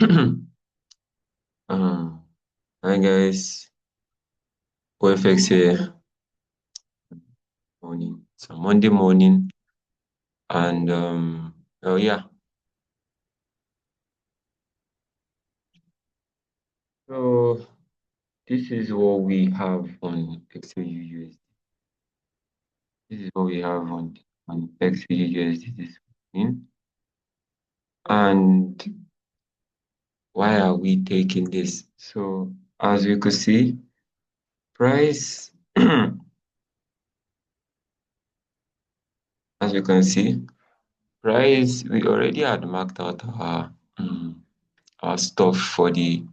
Um, Hi guys, OFX here. Morning. It's a Monday morning, and oh yeah. So this is what we have on XAUUSD. This is what we have on XAUUSD this morning. And why are we taking this? So as you could see, price, as you can see, price we already had marked out our stuff for the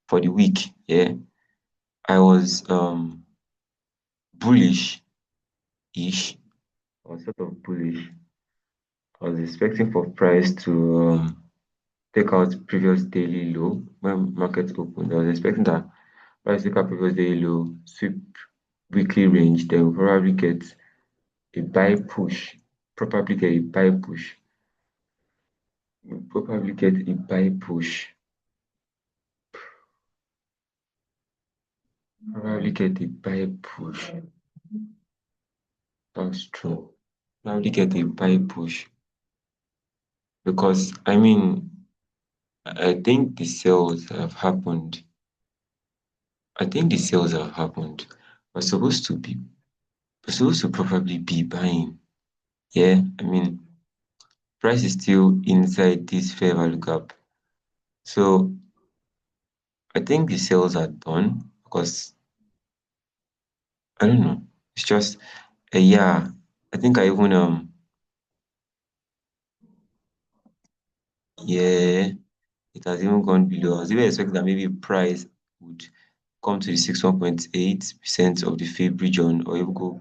week. Yeah, I was bullish-ish, or sort of bullish. I was expecting for price to take out previous daily low when market opened. I was expecting that price take out previous daily low, sweep weekly range, then we'll probably get a buy push. Probably get a buy push. We'll probably get a buy push. Probably get a buy push. That's true. Probably get a buy push. Because I mean I think the sales have happened. I think the sales have happened. We're supposed to be we're supposed to probably be buying. Yeah, I mean price is still inside this fair value gap. So I think the sales are done because I don't know. It's just yeah. I think I even yeah, it has even gone below. I was even expecting that maybe price would come to the 61.8% of the Fib region or even go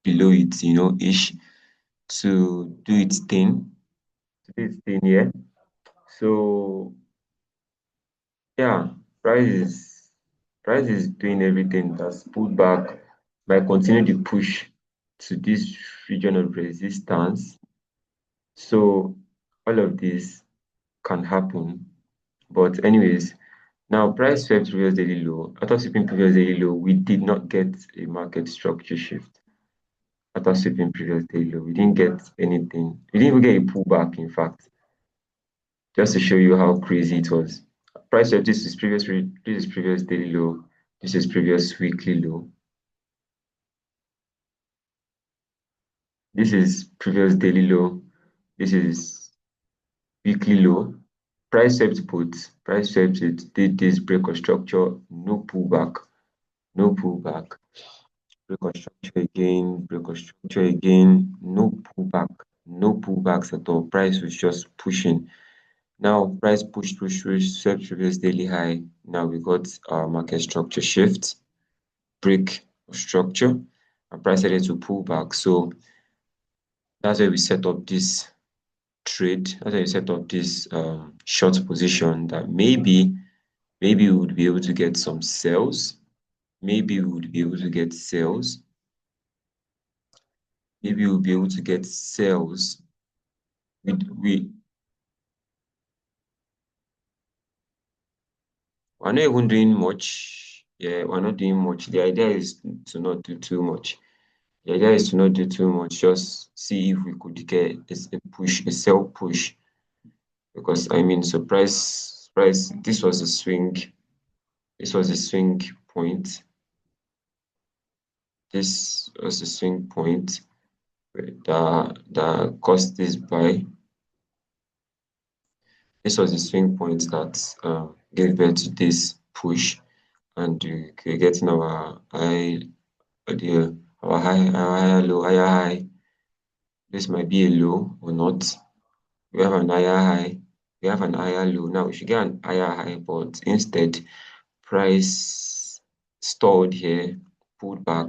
below it, ish, to do its thing. To do its thing, yeah. So yeah, price is price is doing everything that's pulled back by continuing the push to this region of resistance. So all of this can happen. But anyways, now price swept previous daily low. After sweeping previous daily low, we did not get a market structure shift. After sweeping previous daily low, we didn't get anything. We didn't even get a pullback, in fact, just to show you how crazy it was. Price swept, this is previous daily low, this is previous weekly low. This is previous daily low, this is weekly low. Price swept both. Price swept it, did this break of structure, no pullback, no pullback. Break of structure again, break of structure again, no pullback, no pullbacks at all. Price was just pushing. Now price push, swept previous daily high. Now we got our market structure shift, break of structure, and price started to pull back. So that's why we set up this trade. That's why we set up this short position that maybe we would be able to get some sales. Maybe we would be able to get sales. Maybe we'll be able to get sales. We're not even doing much. Yeah, we're not doing much. The idea is to not do too much. The idea is to not do too much. Just see if we could get a push, a sell push. Because I mean, so price. This was a swing. This was a swing point. This was a swing point that caused this buy. This was a swing point that gave birth to this push, and we're getting our high, our higher low, higher high. This might be a low or not. We have an higher high, we have an higher low. Now we should get an higher high, but instead, price stalled here, pulled back,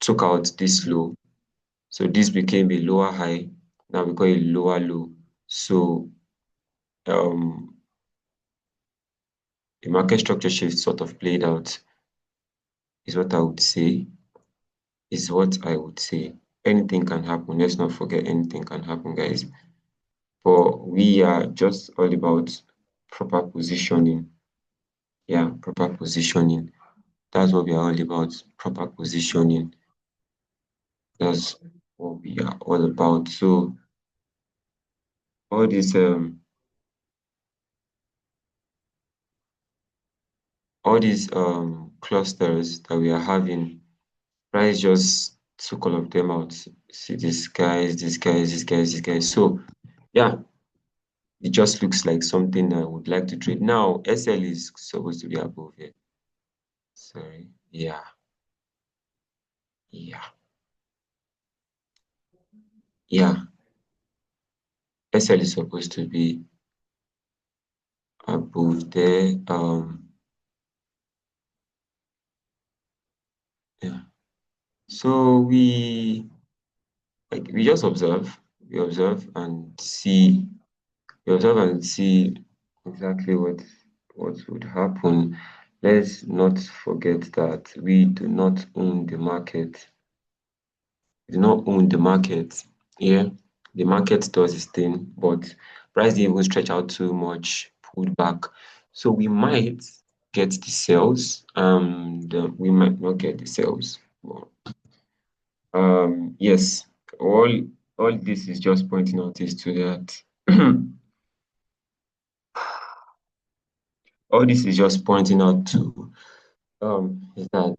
took out this low. So this became a lower high. Now we got a lower low. So um the market structure shift sort of played out, is what I would say. Is what I would say. Anything can happen. Let's not forget anything can happen, guys. But we are just all about proper positioning. Yeah, proper positioning. That's what we are all about. Proper positioning. That's what we are all about. So all these clusters that we are having, price just took all of them out. See these guys, these guys, these guys, these guys. So yeah, it just looks like something I would like to trade. Now SL is supposed to be above here. Sorry. Yeah, yeah, yeah. SL is supposed to be above there. Yeah. So we just observe, and see, exactly what would happen. Let's not forget that we do not own the market. We do not own the market. Yeah, the market does its thing, but price didn't even stretch out too much, pulled back. So we might get the sales, and we might not get the sales. Well, yes, all all this is just pointing out is to that. All this is just pointing out to is that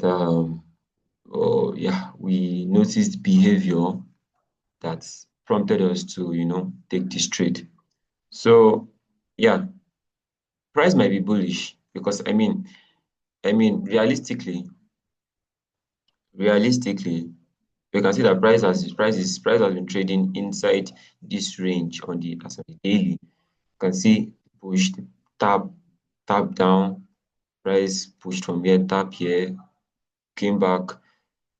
oh yeah, we noticed behavior that prompted us to take this trade. So yeah, price might be bullish because I mean realistically, we can see that price has been trading inside this range on the as of the daily. You can see pushed, tap, tap down, price pushed from here, tap here, came back,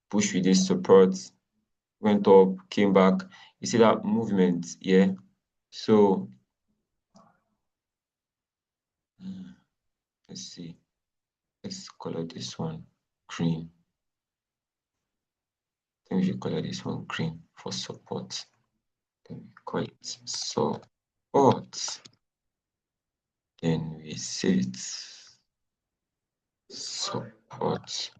pushed with this support, went up, came back. You see that movement, yeah? So let's see. Let's color this one green. Then we should color this one green for support. Then we call it support. Then we save it support.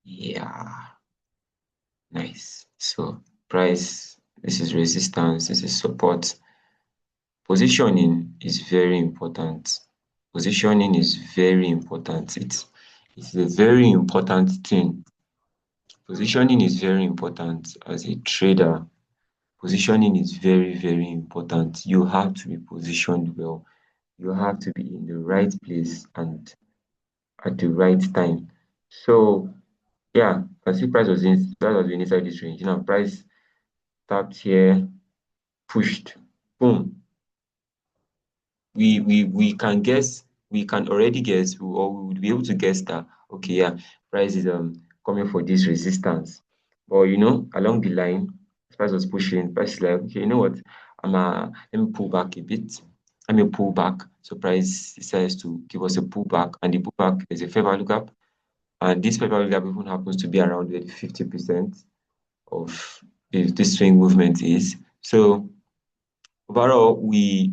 Yeah, nice. So price, this is resistance, this is support. Positioning is very important. Positioning is very important. It's a very important thing. Positioning is very important as a trader. Positioning is very, very important. You have to be positioned well. You have to be in the right place and at the right time. So yeah, I see price was been inside this range. Price tapped here, pushed, boom. We can already guess, or we would be able to guess that okay, yeah, price is coming for this resistance. But along the line, as price was pushing, price is like, okay, you know what? Let me pull back a bit. Let me pull back. So price decides to give us a pullback, and the pullback is a fair value gap. And this fair value gap even happens to be around where the 50% of this swing movement is. So overall, we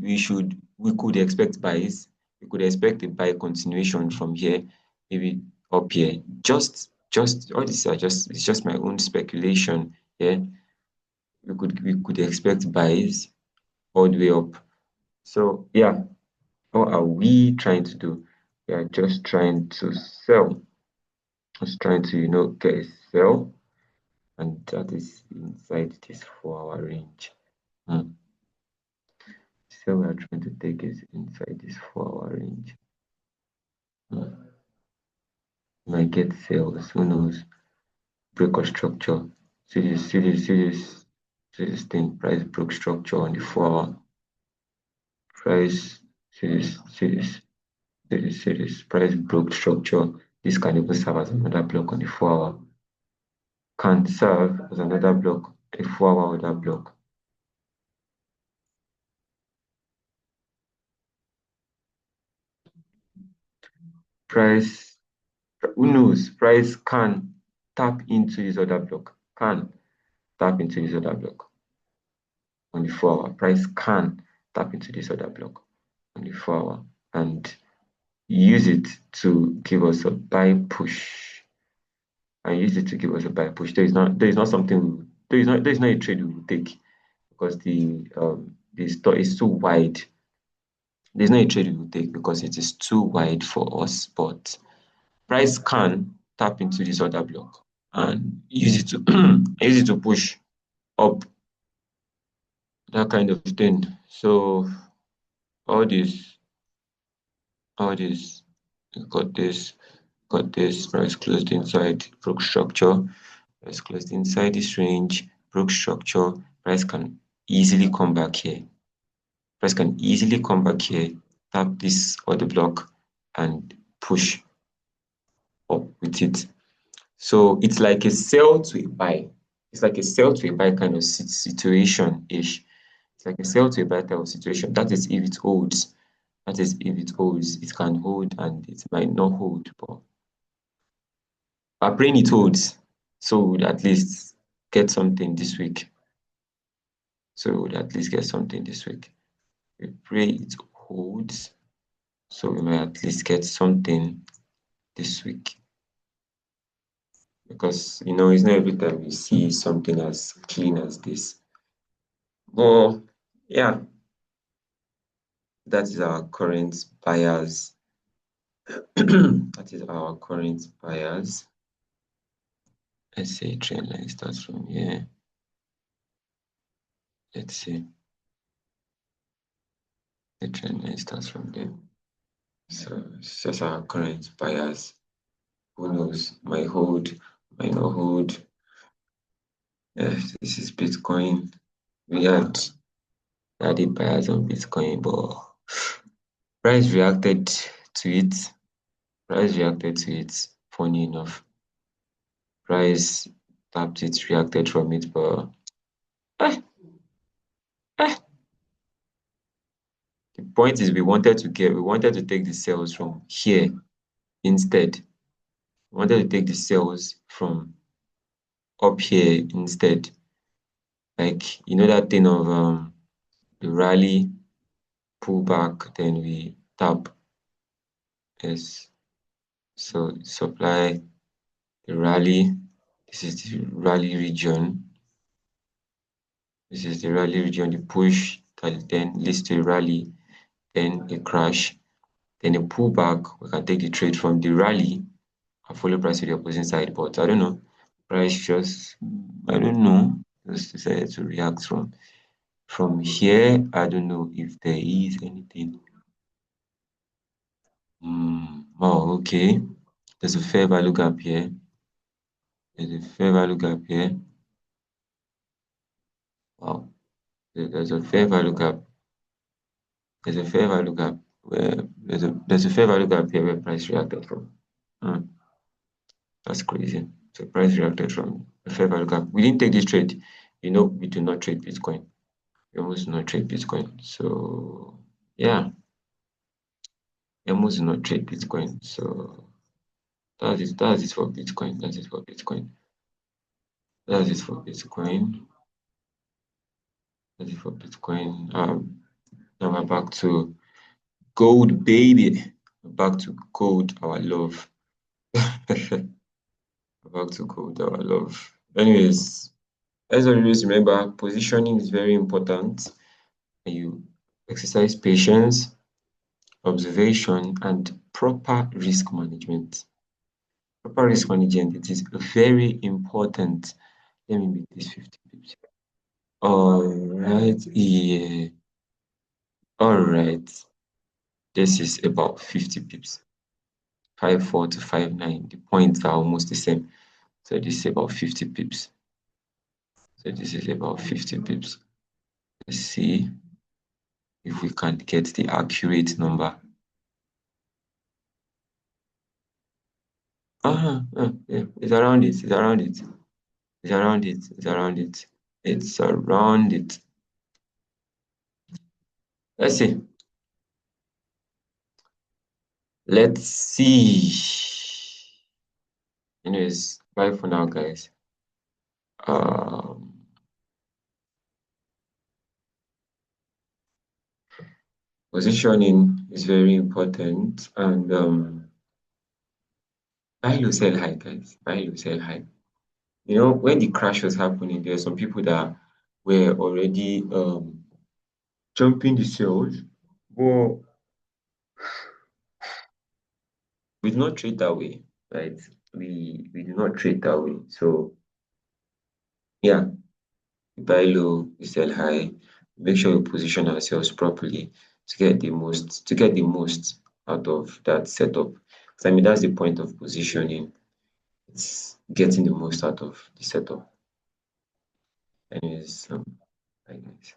could expect buys. We could expect a buy continuation from here, maybe up here. Just all this are just it's just my own speculation. Yeah, we could expect buys all the way up. So yeah, what are we trying to do? We are just trying to sell. Just trying to get a sell, and that is inside this 4 hour range. Hmm. So we are trying to take it inside this 4 hour range. Might get sales, who knows? Break of structure. See this thing, price broke structure on the 4 hour. Price, see this, price broke structure. This can even serve as another block on the 4 hour. Can serve as another block, a 4 hour order block. Price, who knows? Price can tap into this other block. Can tap into this other block on the 4 hour. Price can tap into this other block. on the 4 hour and use it to give us a buy push. And use it to give us a buy push. There is not something there is not a trade we will take because the store is too wide. There's no a trade we will take because it is too wide for us. But price can tap into this other block and use it to use it to push up, that kind of thing. So all this, all this, got this, got this. Price closed inside broke structure. Price closed inside this range, broke structure. Price can easily come back here. Price can easily come back here, tap this other block, and push up with it. So it's like a sell to a buy. It's like a sell to a buy kind of situation-ish. It's like a sell to a buy type of situation. That is if it holds. That is if it holds. It can hold and it might not hold, but I'm praying it holds. So we would at least get something this week. So we would at least get something this week. We pray it holds. So we might at least get something this week. Because it's not every time we see something as clean as this. But yeah, that is our current buyers. That is our current buyers. Let's say trend line starts from here. Let's see. The trend line starts from there. So it's just our current buyers. Who knows? Might hold, might not hold. This is Bitcoin. We had the buyers on Bitcoin, but price reacted to it. Price reacted to it. Funny enough, price tapped it, reacted from it, but eh, eh. The point is we wanted to take the sales from here instead. We wanted to take the sales from up here instead. Like that thing of the rally, pull back, then we tap. Yes. So supply the rally. This is the rally region. This is the rally region, the push that then leads to a rally, then a crash, then a pullback. We can take the trade from the rally and follow price to the opposite side. But I don't know. Price just, I don't know, just decided to react from here. I don't know if there is anything. Oh, okay. There's a fair value gap here. There's a fair value gap here. Wow. There's a fair value gap. There's a fair value gap where there's a fair value gap here where price reacted from. That's crazy. So price reacted from a fair value gap. We didn't take this trade. We do not trade Bitcoin. We almost do not trade Bitcoin. So yeah, we almost do not trade Bitcoin. So that's it for Bitcoin. That's it for Bitcoin. That's it for Bitcoin. That's it for Bitcoin. Now we're back to gold, baby. We're back to gold, our love. Back to gold, our love. Anyways, as always, remember positioning is very important. And you exercise patience, observation, and proper risk management. Proper risk management, it is very important. Let me make this 50 pips. All right, yeah. All right. This is about 50 pips. 5.4 to 5.9. The points are almost the same. So this is about 50 pips. So this is about 50 pips. Let's see if we can get the accurate number. Yeah, it's around it. It's around it. It's around it. It's around it. It's around it. Let's see. Let's see. Anyways, bye for now, guys. Um, Positioning is very important, and buy low, sell high, guys. Buy low, sell high. When the crash was happening, there were some people that were already jumping the sales, but we do not trade that way, right? We do not trade that way. So yeah, we buy low, we sell high. Make sure we position ourselves properly to get the most out of that setup. 'Cause, I mean, that's the point of positioning. It's getting the most out of the setup. Anyways, bye guys.